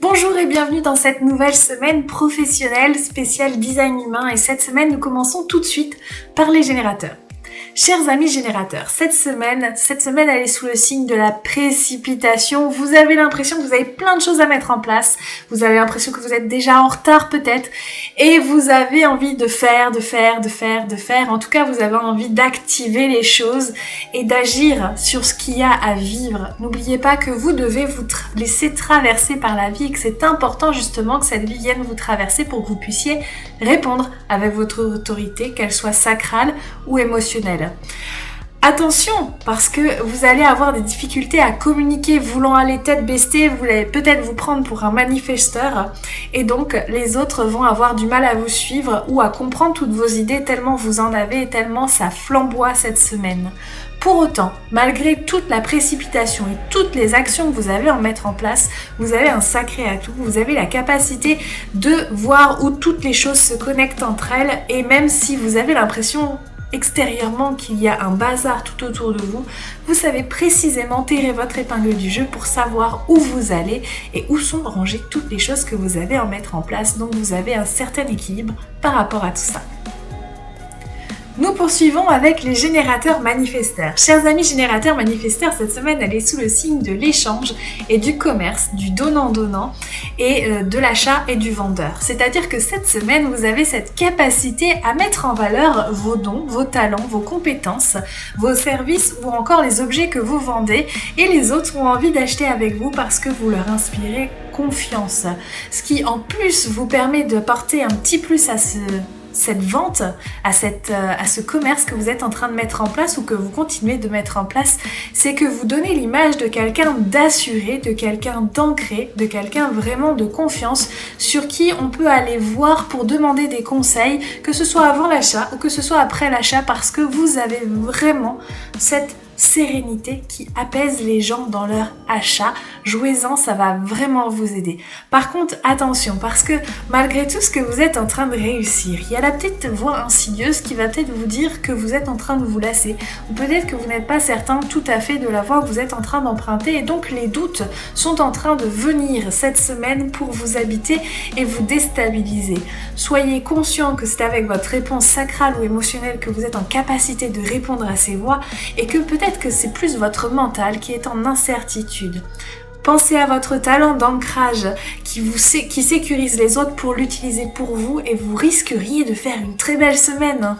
Bonjour et bienvenue dans cette nouvelle semaine professionnelle spéciale design humain et cette semaine nous commençons tout de suite par les générateurs. Chers amis générateurs, cette semaine elle est sous le signe de la précipitation. Vous avez l'impression que vous avez plein de choses à mettre en place. Vous avez l'impression que vous êtes déjà en retard peut-être et vous avez envie de faire. En tout cas, vous avez envie d'activer les choses et d'agir sur ce qu'il y a à vivre. N'oubliez pas que vous devez vous laisser traverser par la vie et que c'est important justement que cette vie vienne vous traverser pour que vous puissiez répondre avec votre autorité, qu'elle soit sacrale ou émotionnelle. Attention, parce que vous allez avoir des difficultés à communiquer, voulant aller tête baissée, vous allez peut-être vous prendre pour un manifesteur et donc les autres vont avoir du mal à vous suivre ou à comprendre toutes vos idées tellement vous en avez et tellement ça flamboie cette semaine. Pour autant, malgré toute la précipitation et toutes les actions que vous avez à mettre en place, vous avez un sacré atout, vous avez la capacité de voir où toutes les choses se connectent entre elles et même si vous avez l'impression extérieurement qu'il y a un bazar tout autour de vous, vous savez précisément tirer votre épingle du jeu pour savoir où vous allez et où sont rangées toutes les choses que vous avez à mettre en place. Donc vous avez un certain équilibre par rapport à tout ça. Nous poursuivons avec les générateurs manifesteurs. Chers amis générateurs manifesteurs, cette semaine elle est sous le signe de l'échange et du commerce, du donnant-donnant et de l'achat et du vendeur. C'est-à-dire que cette semaine vous avez cette capacité à mettre en valeur vos dons, vos talents, vos compétences, vos services ou encore les objets que vous vendez et les autres ont envie d'acheter avec vous parce que vous leur inspirez confiance. Ce qui en plus vous permet de porter un petit plus à cette vente, à ce commerce que vous êtes en train de mettre en place ou que vous continuez de mettre en place, c'est que vous donnez l'image de quelqu'un d'assuré, de quelqu'un d'ancré, de quelqu'un vraiment de confiance sur qui on peut aller voir pour demander des conseils, que ce soit avant l'achat ou que ce soit après l'achat parce que vous avez vraiment cette sérénité qui apaise les gens dans leur achat. Jouez-en, ça va vraiment vous aider. Par contre, attention, parce que malgré tout ce que vous êtes en train de réussir, il y a la petite voix insidieuse qui va peut-être vous dire que vous êtes en train de vous lasser, ou peut-être que vous n'êtes pas certain tout à fait de la voie que vous êtes en train d'emprunter, et donc les doutes sont en train de venir cette semaine pour vous habiter et vous déstabiliser. Soyez conscient que c'est avec votre réponse sacrale ou émotionnelle que vous êtes en capacité de répondre à ces voix, et que peut-être que c'est plus votre mental qui est en incertitude. Pensez à votre talent d'ancrage qui sécurise les autres pour l'utiliser pour vous et vous risqueriez de faire une très belle semaine.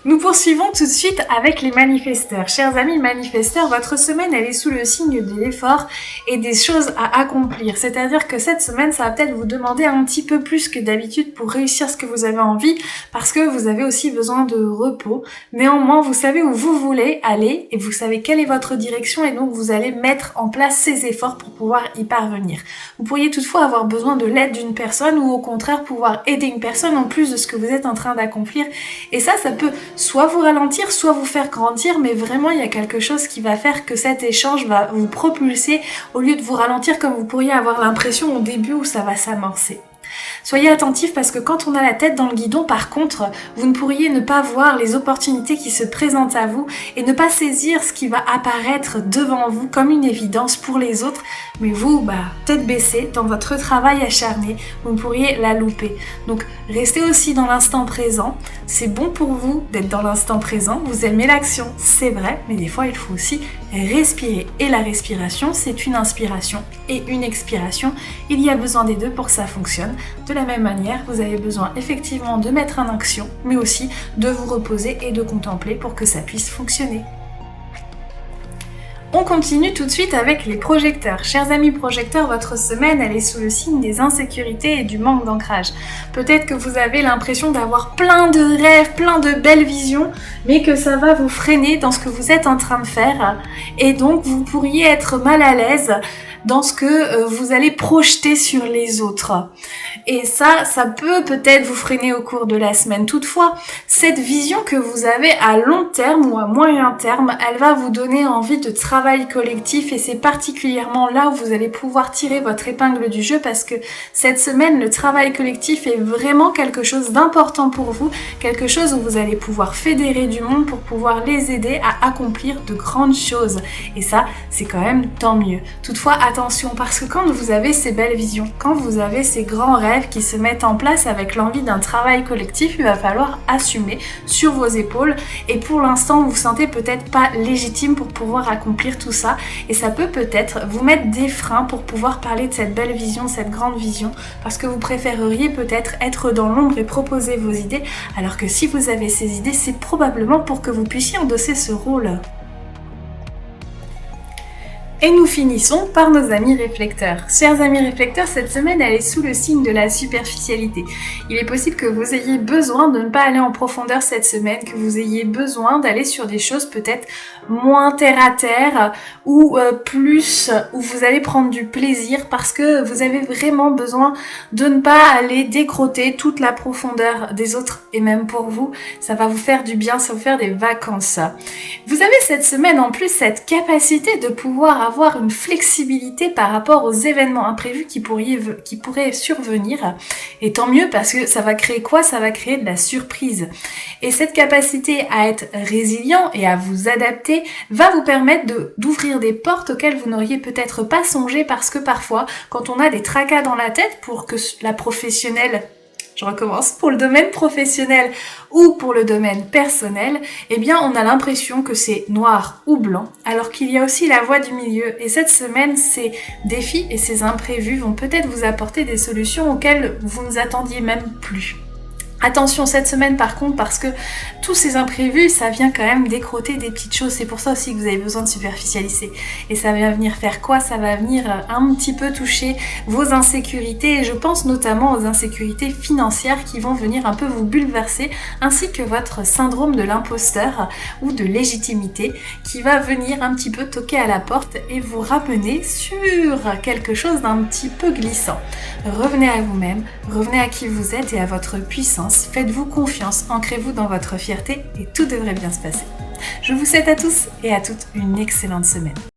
Nous poursuivons tout de suite avec les manifesteurs. Chers amis manifesteurs, votre semaine elle est sous le signe de l'effort et des choses à accomplir. C'est-à-dire que cette semaine, ça va peut-être vous demander un petit peu plus que d'habitude pour réussir ce que vous avez envie parce que vous avez aussi besoin de repos. Néanmoins, vous savez où vous voulez aller et vous savez quelle est votre direction et donc vous allez mettre en place ces efforts pour pouvoir y parvenir. Vous pourriez toutefois avoir besoin de l'aide d'une personne ou au contraire pouvoir aider une personne en plus de ce que vous êtes en train d'accomplir. Et ça peut soit vous ralentir, soit vous faire grandir, mais vraiment il y a quelque chose qui va faire que cet échange va vous propulser au lieu de vous ralentir comme vous pourriez avoir l'impression au début où ça va s'amorcer. Soyez attentifs parce que quand on a la tête dans le guidon, par contre, vous ne pourriez ne pas voir les opportunités qui se présentent à vous et ne pas saisir ce qui va apparaître devant vous comme une évidence pour les autres. Mais vous, tête baissée, dans votre travail acharné, vous pourriez la louper. Donc, restez aussi dans l'instant présent. C'est bon pour vous d'être dans l'instant présent. Vous aimez l'action, c'est vrai, mais des fois, il faut aussi respirer. Et la respiration, c'est une inspiration et une expiration. Il y a besoin des deux pour que ça fonctionne. De la même manière, vous avez besoin effectivement de mettre en action, mais aussi de vous reposer et de contempler pour que ça puisse fonctionner. On continue tout de suite avec les projecteurs. Chers amis projecteurs, votre semaine, elle est sous le signe des insécurités et du manque d'ancrage. Peut-être que vous avez l'impression d'avoir plein de rêves, plein de belles visions, mais que ça va vous freiner dans ce que vous êtes en train de faire. Et donc, vous pourriez être mal à l'aise dans ce que vous allez projeter sur les autres. Et ça peut-être vous freiner au cours de la semaine. Toutefois, cette vision que vous avez à long terme ou à moyen terme, elle va vous donner envie de travail collectif et c'est particulièrement là où vous allez pouvoir tirer votre épingle du jeu parce que cette semaine, le travail collectif est vraiment quelque chose d'important pour vous, quelque chose où vous allez pouvoir fédérer du monde pour pouvoir les aider à accomplir de grandes choses. Et ça, c'est quand même tant mieux. Toutefois, attention, parce que quand vous avez ces belles visions, quand vous avez ces grands rêves qui se mettent en place avec l'envie d'un travail collectif, il va falloir assumer sur vos épaules. Et pour l'instant, vous vous sentez peut-être pas légitime pour pouvoir accomplir tout ça. Et ça peut peut-être vous mettre des freins pour pouvoir parler de cette belle vision, cette grande vision, parce que vous préféreriez peut-être être dans l'ombre et proposer vos idées, alors que si vous avez ces idées, c'est probablement pour que vous puissiez endosser ce rôle. Et nous finissons par nos amis réflecteurs. Chers amis réflecteurs, cette semaine elle est sous le signe de la superficialité. Il est possible que vous ayez besoin de ne pas aller en profondeur cette semaine, que vous ayez besoin d'aller sur des choses peut-être moins terre à terre ou plus où vous allez prendre du plaisir parce que vous avez vraiment besoin de ne pas aller décrotter toute la profondeur des autres et même pour vous, ça va vous faire du bien, ça va vous faire des vacances. Vous avez cette semaine en plus cette capacité de pouvoir avoir une flexibilité par rapport aux événements imprévus qui pourraient survenir. Et tant mieux parce que ça va créer quoi? Ça va créer de la surprise. Et cette capacité à être résilient et à vous adapter va vous permettre d'ouvrir des portes auxquelles vous n'auriez peut-être pas songé parce que parfois, quand on a des tracas dans la tête pour que pour le domaine professionnel ou pour le domaine personnel, eh bien on a l'impression que c'est noir ou blanc, alors qu'il y a aussi la voie du milieu. Et cette semaine, ces défis et ces imprévus vont peut-être vous apporter des solutions auxquelles vous ne vous attendiez même plus. Attention cette semaine par contre parce que tous ces imprévus, ça vient quand même décroter des petites choses. C'est pour ça aussi que vous avez besoin de superficialiser. Et ça va venir faire quoi? Ça va venir un petit peu toucher vos insécurités. Et je pense notamment aux insécurités financières qui vont venir un peu vous bouleverser, ainsi que votre syndrome de l'imposteur ou de légitimité qui va venir un petit peu toquer à la porte et vous ramener sur quelque chose d'un petit peu glissant. Revenez à vous-même, revenez à qui vous êtes et à votre puissance. Faites-vous confiance, ancrez-vous dans votre fierté et tout devrait bien se passer. Je vous souhaite à tous et à toutes une excellente semaine.